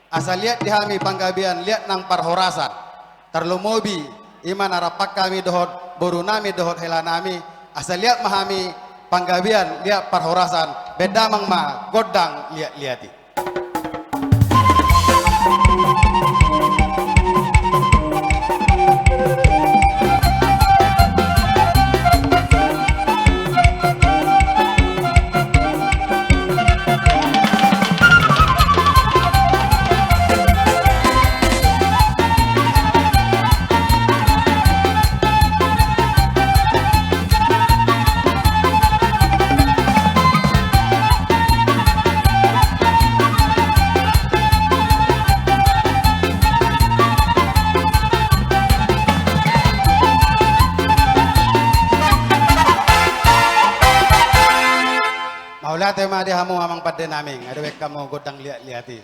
Asal lihat di kami panggabian, lihat nang parhorasan. Terlumobi, iman arapak kami dohot, boru nami dohot helanami. Asal lihat mahami panggabian, lihat parhorasan. Beda mang ma, godang lihat-lihati. Maulah tema dia hamu amang pada naming. Ada kamu godang lihat-lihati.